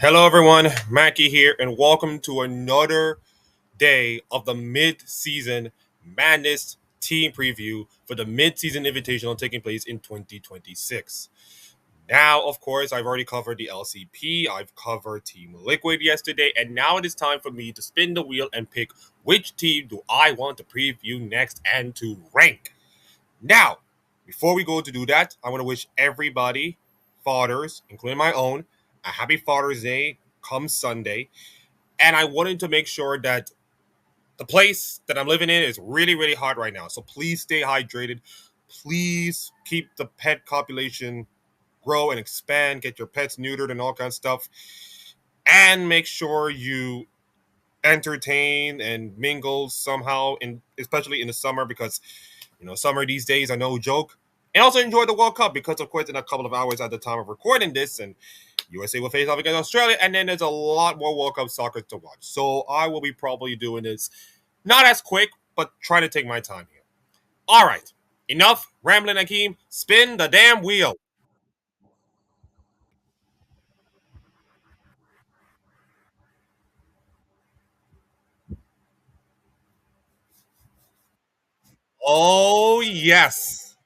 Hello, everyone. Mackie here, and welcome to another day of the mid-season madness team preview for the mid-season invitational taking place in 2026. Now, of course, I've already covered the LCP, I've covered Team Liquid yesterday, and now it is time for me to spin the wheel and pick which team do I want to preview next and to rank. Now, before we go to do that, I want to wish everybody, fathers, including my own, a happy Father's Day come Sunday. And I wanted to make sure that the place that I'm living in is really, really hot right now. So please stay hydrated. Please keep the pet population grow and expand. Get your pets neutered and all kinds of stuff. And make sure you entertain and mingle somehow, especially in the summer, because summer these days are no joke. And also enjoy the World Cup because, of course, in a couple of hours at the time of recording this, and USA will face off against Australia, and then there's a lot more World Cup soccer to watch. So I will be probably doing this not as quick, but try to take my time here. All right, enough rambling, Akeem. Spin the damn wheel. Oh yes,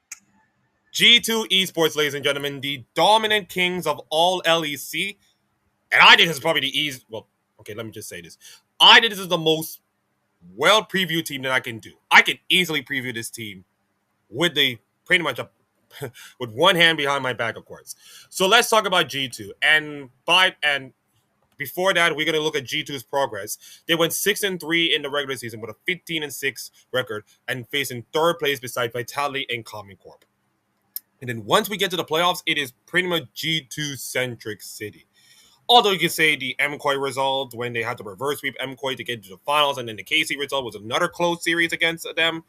G2 Esports, ladies and gentlemen, the dominant kings of all LEC. And I think this is probably the easy. Well, okay, let me just say this. I think this is the most well previewed team that I can do. I can easily preview this team with the pretty much a with one hand behind my back, of course. So let's talk about G2. And before that, we're gonna look at G2's progress. They went 6-3 in the regular season with a 15-6 record and facing third place beside Vitality and Common Corp. And then once we get to the playoffs, it is pretty much G2 centric city. Although you can say the MCOY result when they had to reverse sweep MCOY to get to the finals, and then the KC result was another close series against them.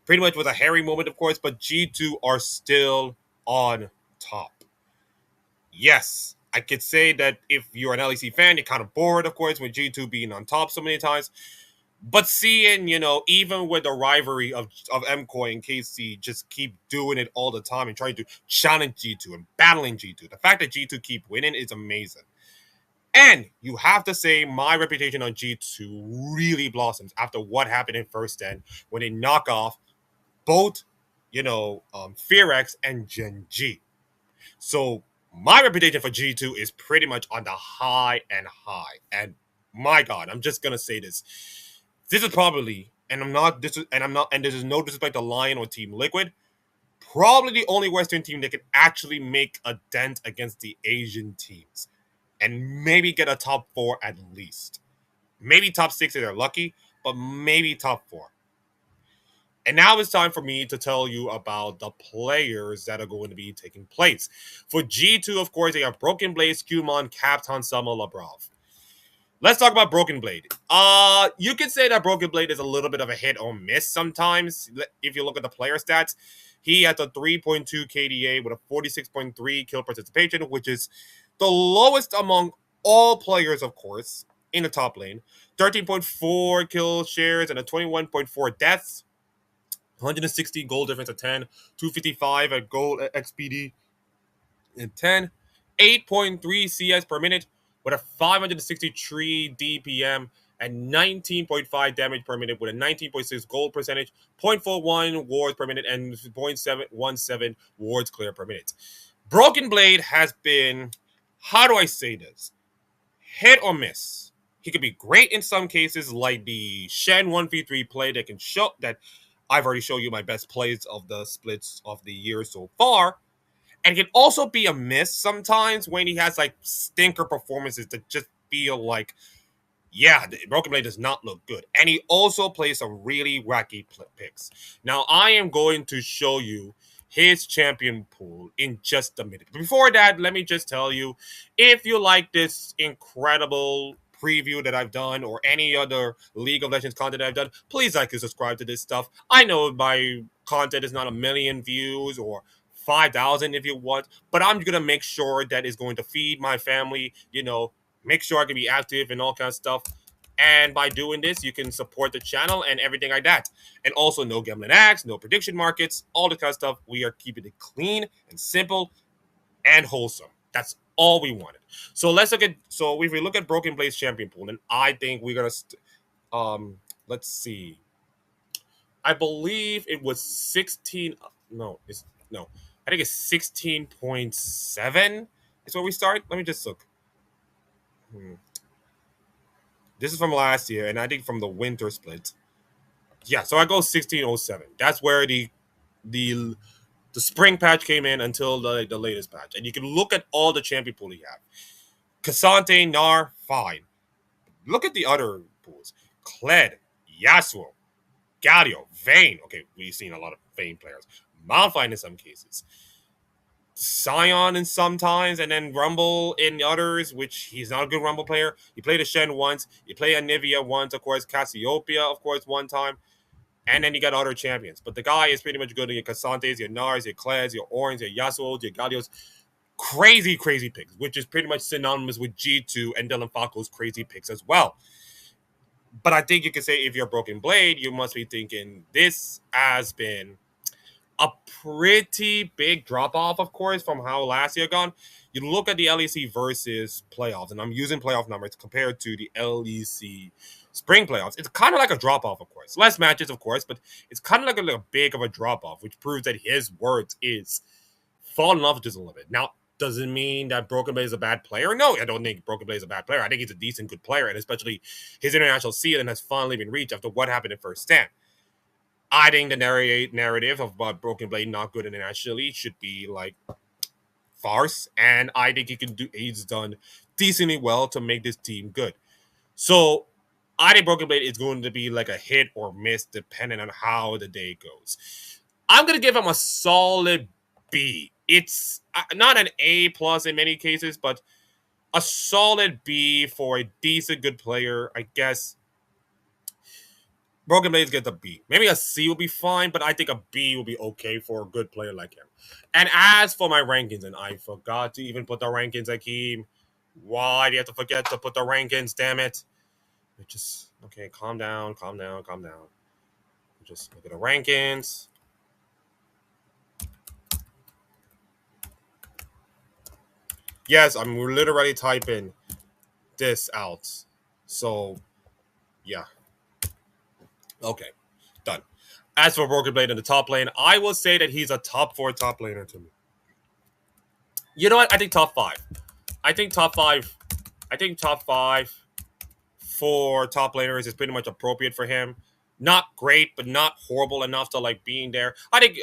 Pretty much was a hairy moment, of course, but G2 are still on top. Yes, I could say that if you're an LEC fan, you're kind of bored, of course, with G2 being on top so many times. But seeing, even with the rivalry of MCOY and KC just keep doing it all the time and trying to challenge G2 and battling G2, the fact that G2 keep winning is amazing. And you have to say my reputation on G2 really blossoms after what happened in first 10 when they knock off both, Fearex and Gen G. So my reputation for G2 is pretty much on the high and high. And my God, I'm just gonna say this. This is probably, and this is no disrespect to Lion or Team Liquid, probably the only Western team that can actually make a dent against the Asian teams and maybe get a top four at least. Maybe top six if they're lucky, but maybe top four. And now it's time for me to tell you about the players that are going to be taking place. For G2, of course, they have Broken Blade, Skumon, Captain Sama Labrov. Let's talk about Broken Blade. You could say that Broken Blade is a little bit of a hit or miss sometimes. If you look at the player stats, he has a 3.2 KDA with a 46.3 kill participation, which is the lowest among all players, of course, in the top lane. 13.4 kill shares and a 21.4 deaths. 160 goal difference at 10, 255 at goal XPD in 10, 8.3 CS per minute with a 563 DPM and 19.5 damage per minute with a 19.6 gold percentage, 0.41 wards per minute, and 0.717 wards clear per minute. Broken Blade has been, how do I say this? Hit or miss. He could be great in some cases, like the Shen 1v3 play that can show that I've already shown you my best plays of the splits of the year so far. And can also be a miss sometimes when he has like stinker performances that just feel like, yeah, the Broken Blade does not look good. And he also plays some really wacky picks. Now, I am going to show you his champion pool in just a minute. Before that, let me just tell you, if you like this incredible preview that I've done or any other League of Legends content I've done, please like and subscribe to this stuff. I know my content is not a million views or 5,000 if you want, but I'm going to make sure that it's going to feed my family, make sure I can be active and all kinds of stuff. And by doing this, you can support the channel and everything like that. And also, no gambling acts, no prediction markets, all the kind of stuff. We are keeping it clean and simple and wholesome. That's all we wanted. So let's look at if we look at Broken Blade's champion pool, then I think we're gonna let's see. I believe it was 16. No, it's no. I think it's 16.7 is where we start. Let me just look. Hmm. This is from last year, and I think from the winter split. Yeah, so I go 1607. That's where the the spring patch came in until the latest patch. And you can look at all the champion pool you have. Cassante, Nar, fine. Look at the other pools. Kled, Yasuo, Galio, Vayne. Okay, we've seen a lot of Vayne players. Malphite in some cases. Sion in sometimes, and then Rumble in others, which he's not a good Rumble player. You play the Shen once, you play Anivia once, of course, Cassiopeia, of course, one time, and then you got other champions. But the guy is pretty much good in your Cassantes, your Nars, your Kleds, your Orange, your Yasuos, your Galios. Crazy, crazy picks, which is pretty much synonymous with G2 and Dylan Falco's crazy picks as well. But I think you can say if you're a Broken Blade, you must be thinking this has been a pretty big drop off, of course, from how last year gone. You look at the LEC versus playoffs, and I'm using playoff numbers compared to the LEC spring playoffs. It's kind of like a drop off, of course. Less matches, of course, but it's kind of like a big of a drop off, which proves that his words is fall in love with just a little bit. Now, does it mean that Broken Blade is a bad player? No, I don't think Broken Blade is a bad player. I think he's a decent, good player, and especially his international ceiling has finally been reached after what happened in first stand. I think the narrative of Broken Blade not good internationally should be like farce, and I think he's done decently well to make this team good. So I think Broken Blade is going to be like a hit or miss depending on how the day goes. I'm gonna give him a solid B. It's not an A plus in many cases, but a solid B for a decent good player. I guess Broken Blades gets a B. Maybe a C will be fine, but I think a B will be okay for a good player like him. And as for my rankings, and I forgot to even put the rankings, Akeem. Why do you have to forget to put the rankings? Damn it. Just okay, calm down, calm down, calm down. Just look at the rankings. Yes, I'm literally typing this out. So yeah. Okay. Done. As for Broken Blade in the top lane, I will say that he's a top 4 top laner to me. You know what? I think top 5. I think top 5. I think top 5 for top laners is pretty much appropriate for him. Not great, but not horrible enough to like being there. I think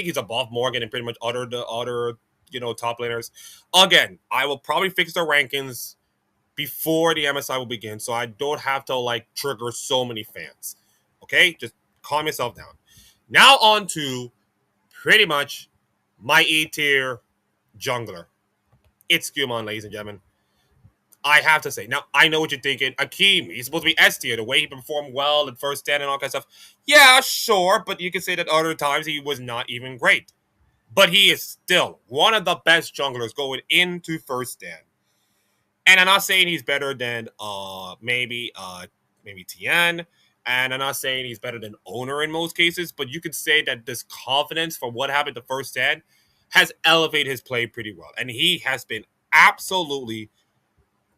he's above Morgan and pretty much the other top laners. Again, I will probably fix the rankings before the MSI will begin, so I don't have to like trigger so many fans. Okay, just calm yourself down. Now on to pretty much my E tier jungler. It's Skumon, ladies and gentlemen. I have to say. Now, I know what you're thinking. Akeem, he's supposed to be S tier, the way he performed well at first stand and all that kind of stuff. Yeah, sure, but you can say that other times he was not even great. But he is still one of the best junglers going into first stand. And I'm not saying he's better than maybe Tien, and I'm not saying he's better than Owner in most cases, but you could say that this confidence from what happened the first stand has elevated his play pretty well. And he has been absolutely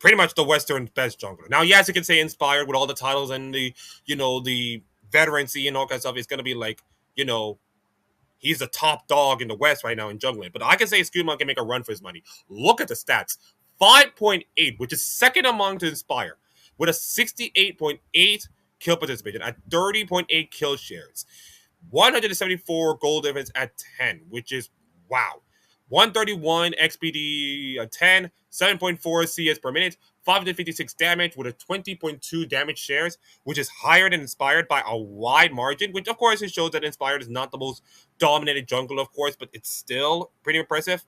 pretty much the Western best jungler. Now, yes, you can say inspired with all the titles and the veterancy and all that stuff. It's gonna be like, he's the top dog in the West right now in jungling. But I can say Skumon can make a run for his money. Look at the stats. 5.8, which is second among to Inspire, with a 68.8 kill participation at 30.8 kill shares. 174 goal difference at 10, which is wow. 131 XPD at 10, 7.4 CS per minute, 556 damage with a 20.2 damage shares, which is higher than Inspired by a wide margin, which of course it shows that Inspired is not the most dominated jungle, of course, but it's still pretty impressive.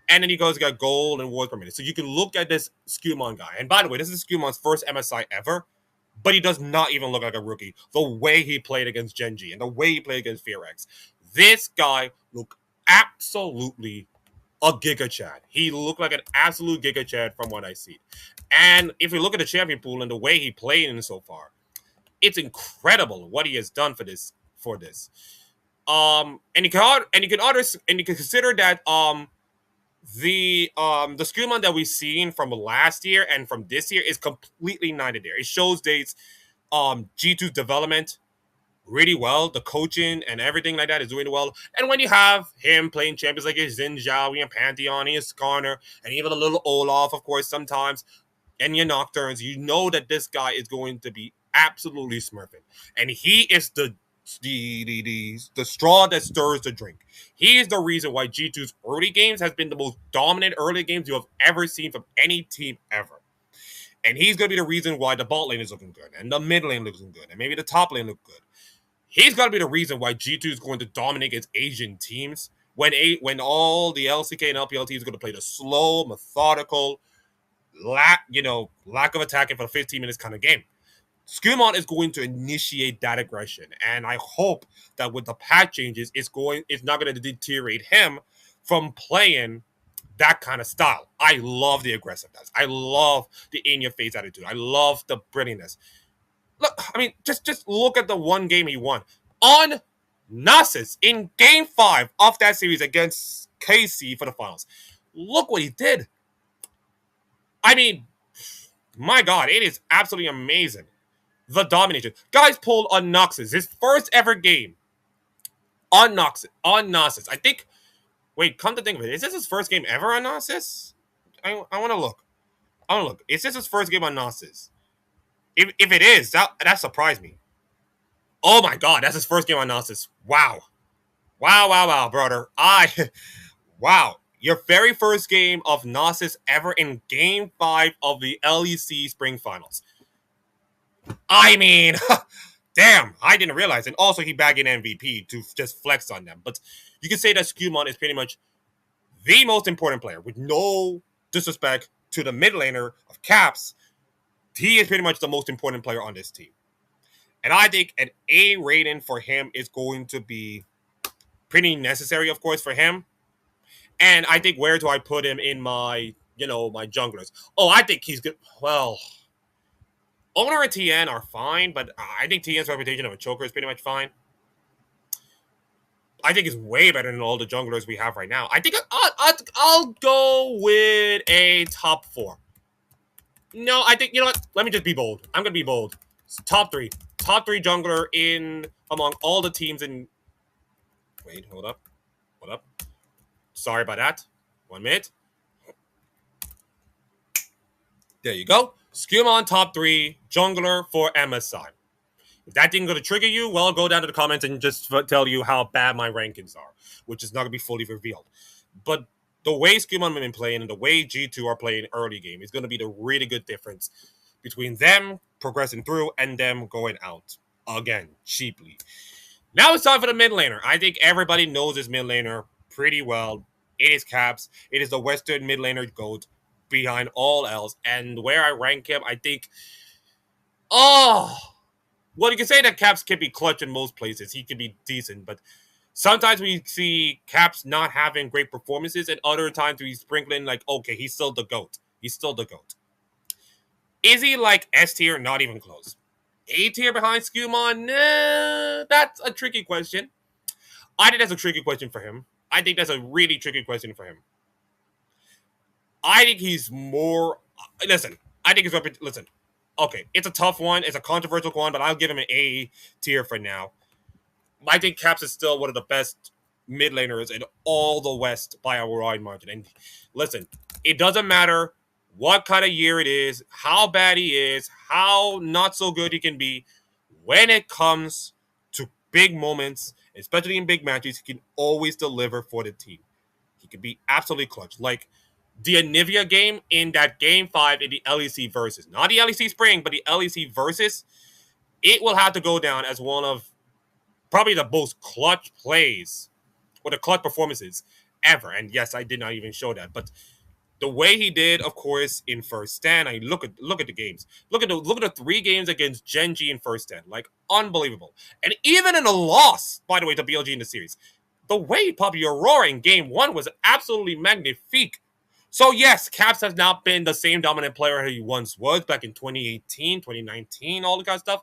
And then he got gold and wards per minute. So you can look at this Skumon guy. And by the way, this is Skumon's first MSI ever, but he does not even look like a rookie. The way he played against Genji and the way he played against Fearx. This guy looked absolutely a Giga Chad. He looked like an absolute Giga Chad from what I see. And if we look at the champion pool and the way he played in so far, it's incredible what he has done for this. And you can consider that The Skumon that we've seen from last year and from this year is completely night and day. It shows dates G2's development really well. The coaching and everything like that is doing well. And when you have him playing champions like his Xin Zhao, and Pantheon, his Skarner, and even a little Olaf, of course, sometimes, and your Nocturnes, you know that this guy is going to be absolutely smurfing. And he is the straw that stirs the drink. He is the reason why G2's early games has been the most dominant early games you have ever seen from any team ever. And he's going to be the reason why the bot lane is looking good, and the mid lane looking good, and maybe the top lane look good. He's got to be the reason why G2 is going to dominate against Asian teams when all the LCK and LPL teams are going to play the slow, methodical, lack of attacking for the 15 minutes kind of game. Skumon is going to initiate that aggression, and I hope that with the patch changes, it's not going to deteriorate him from playing that kind of style. I love the aggressiveness. I love the in-your-face attitude. I love the brilliantness. Look, I mean, just look at the one game he won on Nasus in Game 5 of that series against KC for the finals. Look what he did. I mean, my God, it is absolutely amazing. The domination. Guys pulled on Noxus, his first ever game on Nasus. I think. Wait, come to think of it, is this his first game ever on Nasus? I want to look. Is this his first game on Nasus? If it is, that surprised me. Oh my God, that's his first game on Nasus. Wow, brother. Wow. Your very first game of Nasus ever in Game 5 of the LEC Spring Finals. I mean, damn, I didn't realize. And also, he bagged an MVP to just flex on them. But you can say that Skumon is pretty much the most important player, with no disrespect to the mid laner of Caps. He is pretty much the most important player on this team. And I think an A rating for him is going to be pretty necessary, of course, for him. And I think, where do I put him in my junglers? Oh, I think he's good. Well, Owner and TN are fine, but I think TN's reputation of a choker is pretty much fine. I think it's way better than all the junglers we have right now. I think I'll go with a top 4. No, I think, you know what? Let me just be bold. I'm going to be bold. Top 3. Top 3 jungler in among all the teams in... Wait, hold up. Sorry about that. 1 minute. There you go. Skumon top 3 jungler for MSI. If that didn't going to trigger you, well, go down to the comments and just tell you how bad my rankings are, which is not going to be fully revealed. But the way Skumon have been playing and the way G2 are playing early game is going to be the really good difference between them progressing through and them going out again cheaply. Now it's time for the mid laner. I think everybody knows this mid laner pretty well. It is Caps. It is the Western mid laner GOAT behind all else. And where I rank him, I think, well, you can say that Caps can be clutch in most places. He can be decent, but sometimes we see Caps not having great performances, and other times we sprinkle in like, okay, he's still the GOAT. Is he like S tier? Not even close. A tier behind Skumon? Nah, that's a tricky question. I think that's a tricky question for him. I think that's a really tricky question for him. I think he's more... Listen, I think it's... Listen, okay, it's a tough one. It's a controversial one, but I'll give him an A tier for now. I think Caps is still one of the best mid laners in all the West by a wide margin. And listen, it doesn't matter what kind of year it is, how bad he is, how not so good he can be. When it comes to big moments, especially in big matches, he can always deliver for the team. He can be absolutely clutch. Like the Anivia game in that Game 5 in the LEC Versus. Not the LEC Spring, but the LEC Versus. It will have to go down as one of probably the most clutch plays or the clutch performances ever. And yes, I did not even show that. But the way he did, of course, in First Stand, I look at the games. Look at the 3 games against Genji in First Stand. Like, unbelievable. And even in a loss, by the way, to BLG in the series, the way he popped Aurora in Game 1 was absolutely magnifique. So yes, Caps has not been the same dominant player he once was back in 2018, 2019, all the kind of stuff.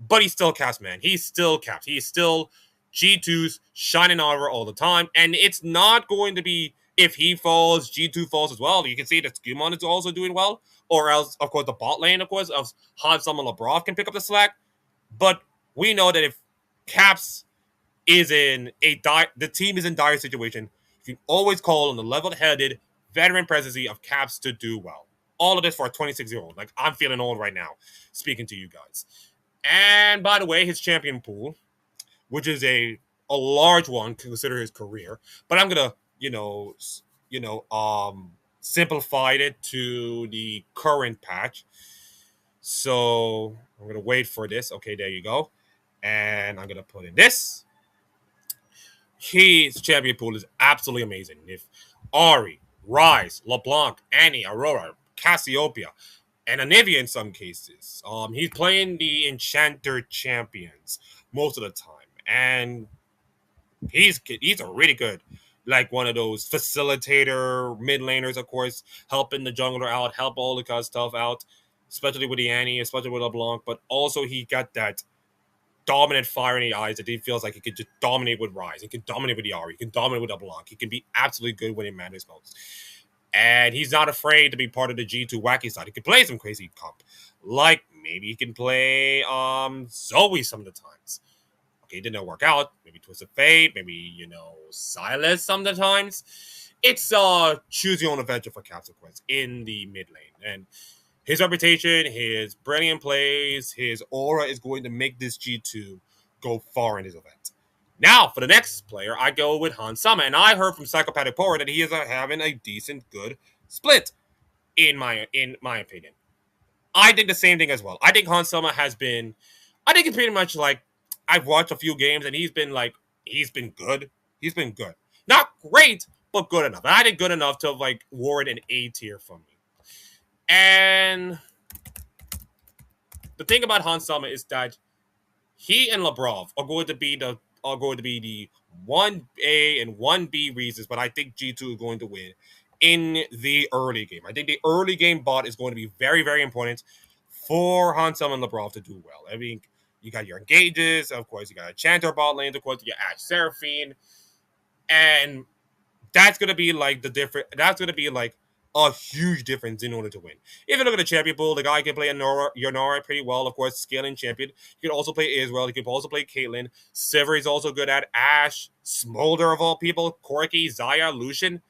But he's still Caps, man. He's still Caps. He's still G2's shining armor all the time. And it's not going to be If he falls, G2 falls as well. You can see that Skumon is also doing well. Or else, of course, the bot lane, of course, of Hansam and Labrov can pick up the slack. But we know that if Caps is in the team is in dire situation, you can always call on the level-headed veteran presidency of Caps to do well. All of this for a 26-year-old. Like, I'm feeling old right now speaking to you guys. And by the way, his champion pool, which is a large one consider his career, but I'm gonna simplified it to the current patch. So I'm gonna wait for this. Okay, there you go, and I'm gonna put in this. His champion pool is absolutely amazing. If Ari, Rise, LeBlanc, Annie, Aurora, Cassiopeia, and Anivia in some cases. He's playing the Enchanter champions most of the time, and he's a really good, like one of those facilitator mid laners, of course, helping the jungler out, help all the kind of stuff out, especially with the Annie, especially with LeBlanc. But also he got that dominant fire in the eyes that he feels like he could just dominate with Rise. He can dominate with the Ari. He can dominate with LeBlanc. He can be absolutely good when it matters most. And he's not afraid to be part of the G2 wacky side. He can play some crazy comp. Like maybe he can play Zoe some of the times. Okay, it didn't work out. Maybe Twisted Fate, maybe, Silas some of the times. It's choose your own adventure for Caps, of course, in the mid lane. And his reputation, his brilliant plays, his aura is going to make this G2 go far in his event. Now, for the next player, I go with Hans Sama. And I heard from Psychopathic Power that he is having a decent, good split, in my opinion. I think the same thing as well. I think Hans Sama has been, I think it's pretty much like, I've watched a few games and he's been good. He's been good. Not great, but good enough. And I think good enough to like warrant an A tier from me. And the thing about Hans Sama is that he and Labrov are going to be the 1A and 1B reasons, but I think G2 is going to win in the early game. I think the early game bot is going to be very, very important for Hansam and Labrov to do well. I mean, you got your engages, of course, you got a Chanter bot lane, of course, you got Ash Seraphine, and that's gonna be like the different. That's gonna be like a huge difference in order to win. If you look at the champion pool, the guy can play Yonara pretty well, of course, scaling champion. He can also play Israel. He can also play Caitlyn. Sivir is also good at Ash, Smolder of all people, Corki, Zaya, Lucian,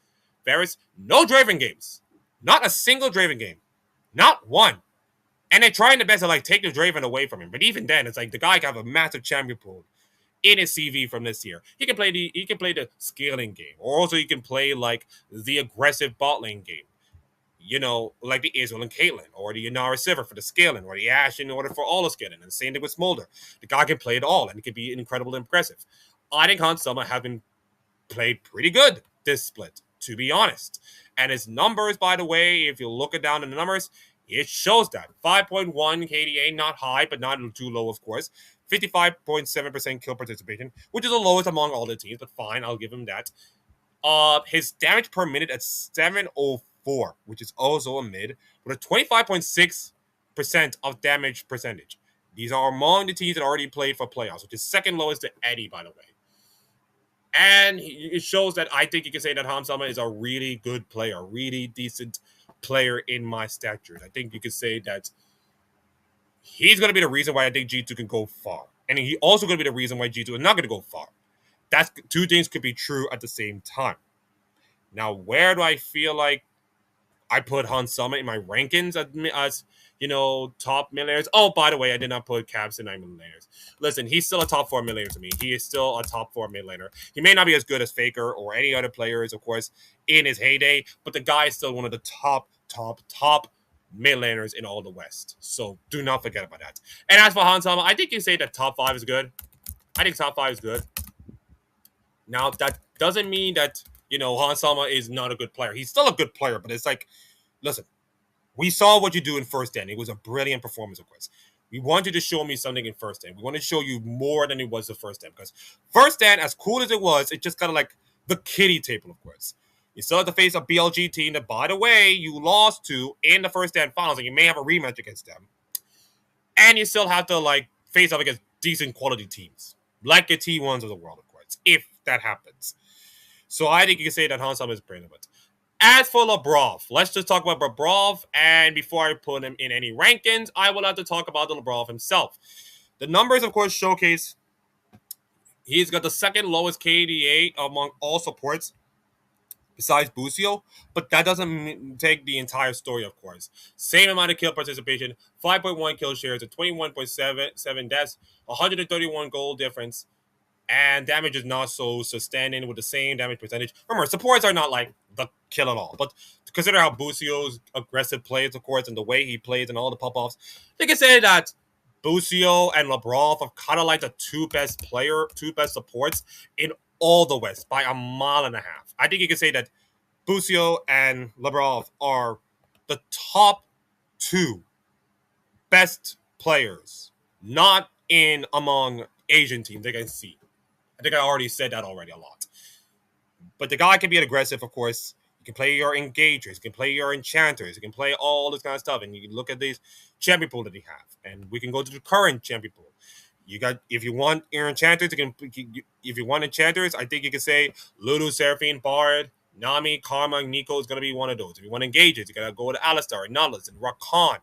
Varus. No Draven games. Not a single Draven game. Not one. And they're trying their best to like take the Draven away from him. But even then, it's like the guy can have a massive champion pool in his CV from this year. He can play the scaling game, or also he can play like the aggressive bot lane game. Like the Israel and Caitlyn, or the Yanara Sivir for the scaling, or the Ash in order for all the scaling. And the same thing with Smolder. The guy can play it all, and it can be incredible and impressive. I think Hans Sama has been played pretty good this split, to be honest. And his numbers, by the way, if you look it down in the numbers, it shows that 5.1 KDA, not high, but not too low, of course. 55.7% kill participation, which is the lowest among all the teams, but fine, I'll give him that. His damage per minute at 704, which is also a mid, with a 25.6% of damage percentage. These are among the teams that already played for playoffs, which is second lowest to Eddie, by the way. And it shows that I think you can say that Hamsama is a really good player, a really decent player in my statures. I think you could say that he's going to be the reason why I think G2 can go far. And he also going to be the reason why G2 is not going to go far. That's two things could be true at the same time. Now, where do I feel like I put Han Summit in my rankings as top millionaires? Oh, by the way, I did not put Caps in 9 millionaires. Listen, he's still a top 4 millionaire to me. He is still a top 4 mid laner. He may not be as good as Faker or any other players, of course, in his heyday, but the guy is still one of the top mid laners in all the West. So do not forget about that. And as for Hansama, I think you say that top 5 is good. I think top 5 is good. Now, that doesn't mean that, Hansama is not a good player. He's still a good player, but it's like, listen, we saw what you do in first stand. It was a brilliant performance, of course. We want you to show me something in first stand. We want to show you more than it was the first stand. Because first stand, as cool as it was, it just kind of like the kiddie table, of course. You still have to face a BLG team that, by the way, you lost to in the first stand finals, and you may have a rematch against them. And you still have to like face up against decent quality teams, like the T1s of the world, of course, if that happens. So I think you can say that Hansam is brilliant. As for Labrov, let's just talk about Labrov. And before I put him in any rankings, I will have to talk about the Labrov himself. The numbers, of course, showcase he's got the second lowest KDA among all supports besides Busio, but that doesn't take the entire story, of course. Same amount of kill participation, 5.1 kill shares, and 21.7 deaths, 131 goal difference, and damage is not so sustaining with the same damage percentage. Remember, supports are not like the kill at all, but consider how Busio's aggressive plays, of course, and the way he plays and all the pop offs, they can say that Busio and Labrov are kind of like the two best supports in all the West by a mile and a half. I think you can say that Busio and Labrov are the top two best players, not in among Asian teams they can see. I think I already said that already a lot. But the guy can be aggressive, of course. You can play your engagers, you can play your enchanters, you can play all this kind of stuff. And you can look at these champion pool that he have. And we can go to the current champion pool. You got if you want your enchanters, if you want enchanters, I think you can say Lulu, Seraphine, Bard, Nami, Karma, and Nico is gonna be one of those. If you want engagers, you gotta go with Alistar, Nautilus, and Rakan.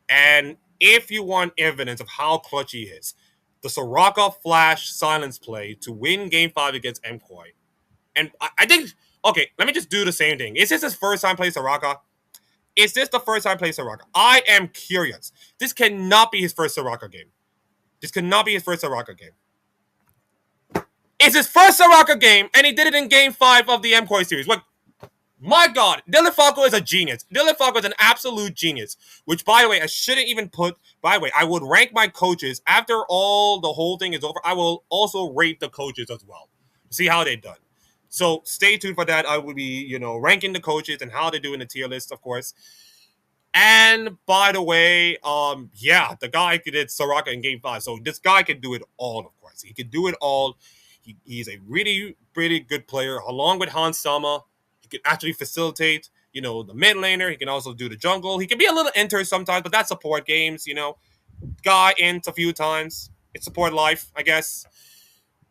And if you want evidence of how clutch he is, the Soraka Flash silence play to win Game 5 against MKOI. And I think, okay, let me just do the same thing. Is this his first time playing Soraka? Is this the first time playing Soraka? I am curious. This cannot be his first Soraka game. This cannot be his first Soraka game. It's his first Soraka game, and he did it in Game 5 of the MKOI series. What? My God, Dylan Falco is a genius. Dylan Falco is an absolute genius. Which, by the way, I shouldn't even put. By the way, I would rank my coaches after all the whole thing is over. I will also rate the coaches as well. See how they've done. So stay tuned for that. I will be, ranking the coaches and how they do in the tier list, of course. And by the way, the guy did Soraka in Game 5. So this guy can do it all, of course. He can do it all. He's a really, really good player, along with Hans Sama. He can actually facilitate, the mid laner. He can also do the jungle. He can be a little enter sometimes, but that's support games, Guy int a few times. It's support life, I guess.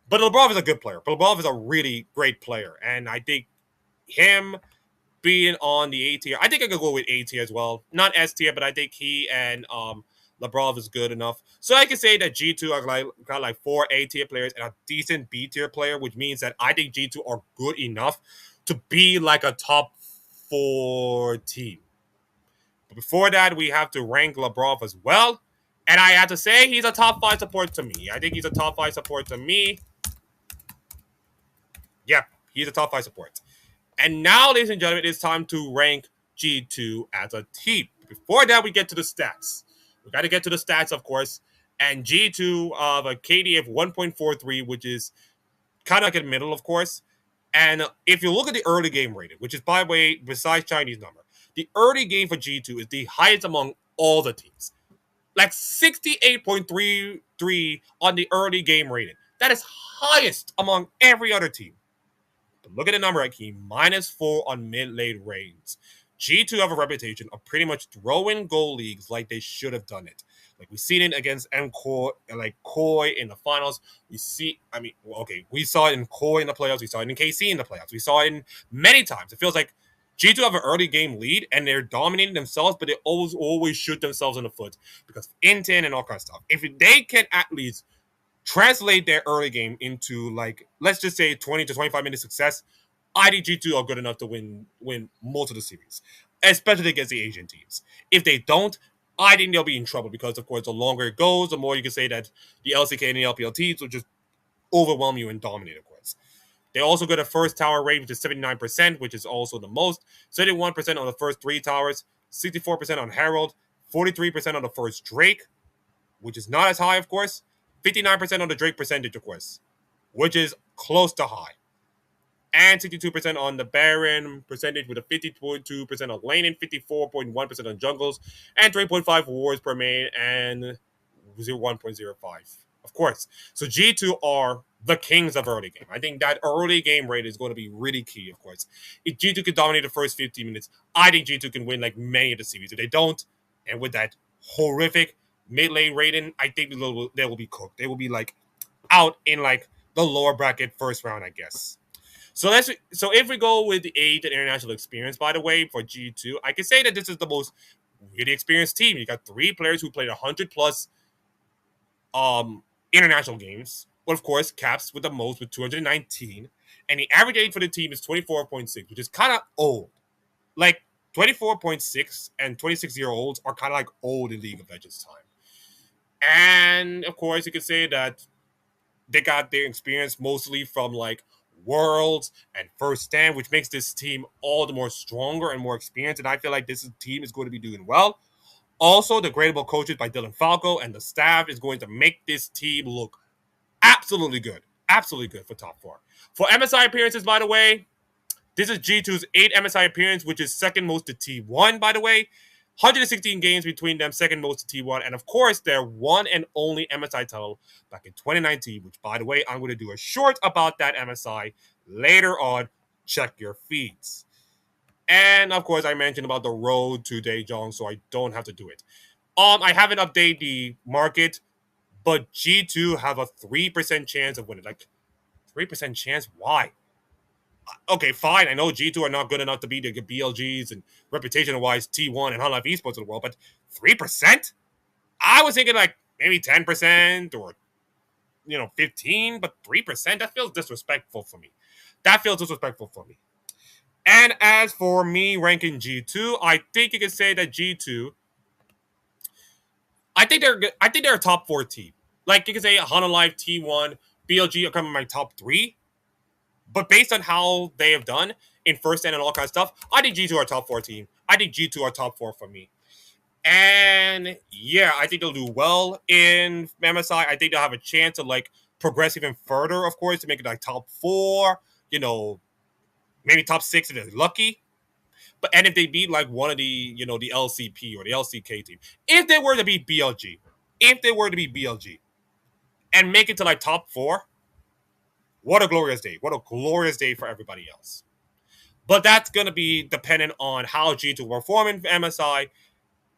But Labrov is a good player. Labrov is a really great player. And I think him being on the A tier, I think I could go with A tier as well. Not S tier, but I think he and Labrov is good enough. So I can say that G2 are got like 4 A tier players and a decent B tier player, which means that I think G2 are good enough to be like a top 4 team. But before that, we have to rank Labrov as well. And I have to say he's a top 5 support to me. I think he's a top 5 support to me. Yep, he's a top 5 support. And now, ladies and gentlemen, it's time to rank G2 as a team. Before that, we get to the stats. We got to get to the stats, of course. And G2 of a KD of 1.43, which is kind of like in the middle, of course. And if you look at the early game rating, which is, by the way, besides Chinese number, the early game for G2 is the highest among all the teams. Like 68.33 on the early game rating. That is highest among every other team. But look at the number I key, -4 on mid-late raids. G2 have a reputation of pretty much throwing goal leagues like they should have done it. Like we've seen it against MKOI, like Koi in the finals. We saw it in Koi in the playoffs. We saw it in KC in the playoffs. We saw it in many times. It feels like G2 have an early game lead and they're dominating themselves, but they always shoot themselves in the foot because of intent and all kinds of stuff. If they can at least translate their early game into, like, let's just say 20 to 25 minute success, IDG2 are good enough to win most of the series, especially against the Asian teams. If they don't, I think they'll be in trouble because, of course, the longer it goes, the more you can say that the LCK and the LPL teams will just overwhelm you and dominate, of course. They also got a first tower rate, which is 79%, which is also the most. 71% on the first 3 towers, 64% on Herald, 43% on the first Drake, which is not as high, of course. 59% on the Drake percentage, of course, which is close to high. And 62% on the Baron percentage with a 50.2% on laning, 54.1% on jungles, and 3.5 wards per main, and 1.05. Of course. So G2 are the kings of early game. I think that early game rate is going to be really key, of course. If G2 can dominate the first 15 minutes, I think G2 can win like many of the series. If they don't, and with that horrific mid-lane rating, I think they will be cooked. They will be like out in like the lower bracket first round, I guess. So if we go with the age and international experience, by the way, for G2, I can say that this is the most really experienced team. You got three players who played 100 plus um international games. But of course, Caps with the most with 219. And the average age for the team is 24.6, which is kind of old. Like 24.6 and 26-year-olds are kind of like old in League of Legends time. And of course, you could say that they got their experience mostly from like Worlds and First Stand, which makes this team all the more stronger and more experienced. And I feel like team is going to be doing well. Also, the gradable coaches by Dylan Falco and the staff is going to make this team look absolutely good. Absolutely good for top four. For MSI appearances, by the way, this is G2's 8 MSI appearance, which is second most to T1, by the way. 116 games between them, second most to T1. And of course, their one and only MSI title back in 2019, which, by the way, I'm going to do a short about that MSI later on. Check your feeds. And of course, I mentioned about the road to Daejeon, so I don't have to do it. I haven't updated the market, but G2 have a 3% chance of winning. Like, 3% chance? Why? Okay, fine. I know G2 are not good enough to be the BLGs and reputation wise T1 and High Life Esports of the world, but 3%? I was thinking like maybe 10% or 15, but 3%? That feels disrespectful for me. That feels disrespectful for me. And as for me ranking G2, I think you can say that G2, I think they're a top four team. Like you can say Hana Life, T1, BLG are coming in my top three. But based on how they have done in first and all kinds of stuff, I think G2 are top four team. I think G2 are top four for me. And yeah, I think they'll do well in MSI. I think they'll have a chance to like progress even further, of course, to make it like top four, maybe top six if they're lucky. But and if they beat like one of the LCP or the LCK team, if they were to beat BLG, and make it to like top four, what a glorious day. What a glorious day for everybody else. But that's going to be dependent on how G2 will perform in MSI.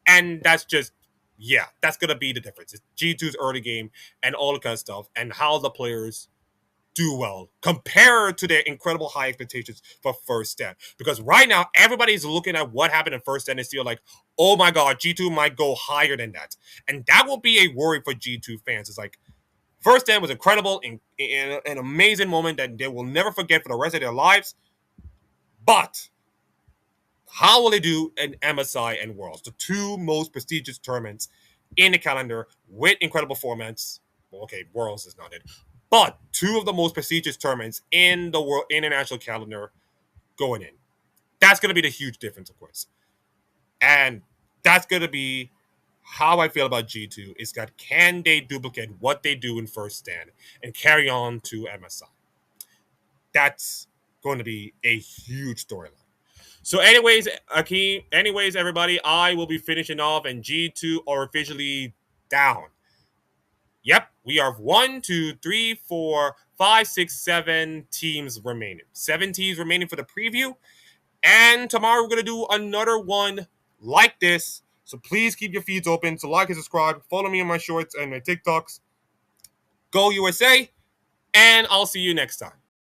And that's going to be the difference. It's G2's early game and all the kind of stuff and how the players do well compared to their incredible high expectations for First Stand. Because right now, everybody's looking at what happened in First Stand and feel like, oh my God, G2 might go higher than that. And that will be a worry for G2 fans. It's like, First Stand was incredible, in an amazing moment that they will never forget for the rest of their lives. But how will they do in MSI and Worlds, the two most prestigious tournaments in the calendar with incredible formats? Well, okay, Worlds is not it, but two of the most prestigious tournaments in the world international calendar going in. That's going to be the huge difference, of course, and that's going to be how I feel about G2. Is that can they duplicate what they do in First Stand and carry on to MSI? That's going to be a huge storyline. So, anyways, Akeem, everybody, I will be finishing off, and G2 are officially down. Yep, we have 1, 2, 3, 4, 5, 6, 7 teams remaining. 7 teams remaining for the preview. And tomorrow we're going to do another one like this. So please keep your feeds open. So like and subscribe. Follow me on my shorts and my TikToks. Go USA. And I'll see you next time.